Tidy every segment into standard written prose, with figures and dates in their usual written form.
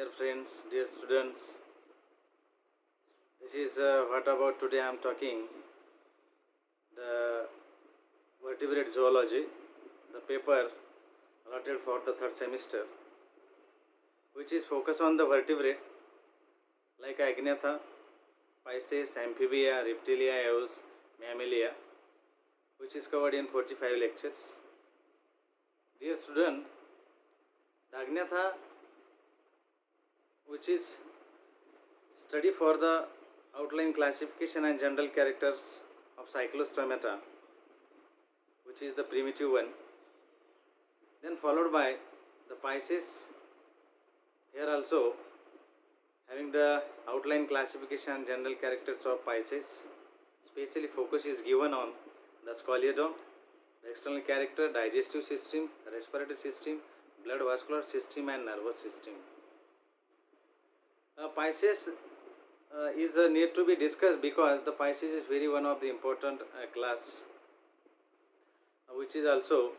Dear friends, dear students, this is what about today I am talking the vertebrate zoology, the paper allotted for the third semester, which is focused on the vertebrate like Agnatha, Pisces, Amphibia, Reptilia, Eos, Mammalia, which is covered in 45 lectures. Dear student, the Agnatha, which is study for the outline classification and general characters of Cyclostomata, which is the primitive one, then followed by the Pisces. Here also having the outline classification and general characters of Pisces. Specially focus is given on the scoliodon, the external character, digestive system, respiratory system, blood vascular system and nervous system. Pisces is need to be discussed because the Pisces is very one of the important class, which is also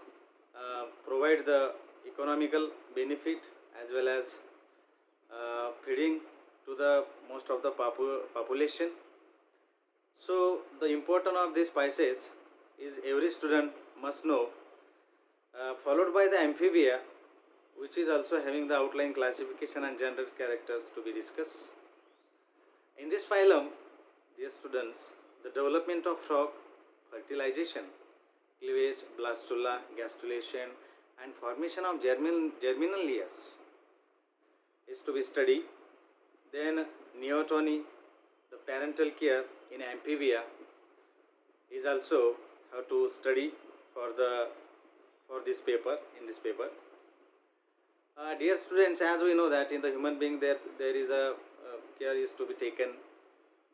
provide the economical benefit as well as feeding to the most of the population. So the importance of this Pisces is every student must know, followed by the Amphibia, which is also having the outline classification and general characters to be discussed. In this phylum, dear students, the development of frog, fertilization, cleavage, blastula, gastrulation and formation of germinal layers is to be studied. Then neoteny, the parental care in Amphibia is also how to study for this paper, in this paper. Dear students, as we know that in the human being there is a care is to be taken.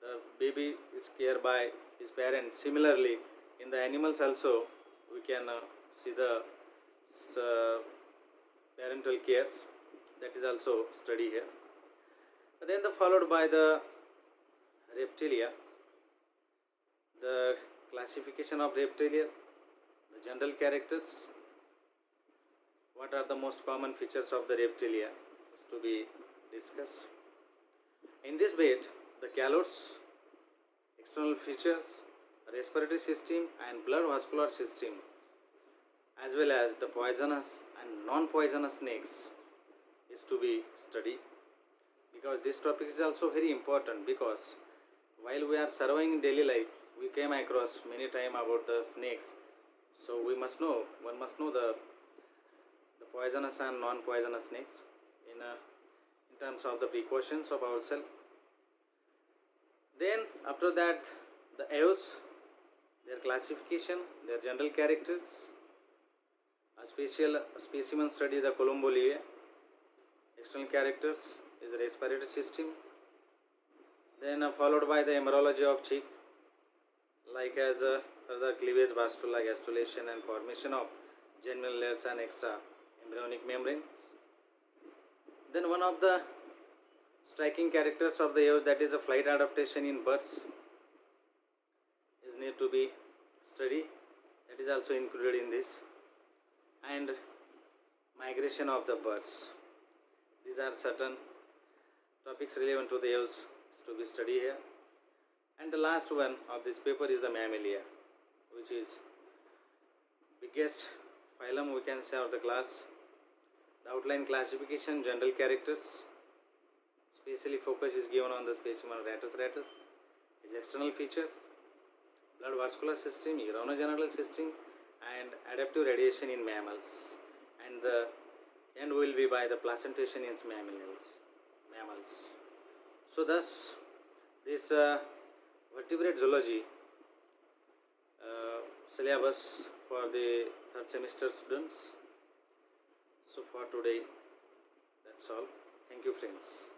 The baby is cared by his parents. Similarly, in the animals also we can see the parental cares, that is also study here. Then followed by the reptilia, the classification of reptilia, the general characters, what are the most common features of the reptilia is to be discussed. In this bit, the calotes, external features, respiratory system and blood vascular system, as well as the poisonous and non-poisonous snakes is to be studied, because this topic is also very important, because while we are surviving in daily life, we came across many times about the snakes. So one must know the poisonous and non-poisonous snakes in terms of the precautions of ourselves. Then after that, the Eos, their classification, their general characters, a specimen study, the Columbolia, external characters is the respiratory system. Then followed by the embryology of chick, like as further cleavage, blastula, gastrulation and formation of germinal layers and extra embryonic membranes. Then one of the striking characters of the Eos, that is a flight adaptation in birds, is need to be studied, that is also included in this, and migration of the birds. These are certain topics relevant to the Eos to be studied here. And the last one of this paper is the Mammalia, which is biggest phylum we can say of the class. The outline classification, general characters, specially focus is given on the specimen Rattus, its external features, blood vascular system, urogenital system and adaptive radiation in mammals, and the end will be by the placentation in mammals. So thus this vertebrate zoology syllabus for the third semester students. So for today, that's all. Thank you friends.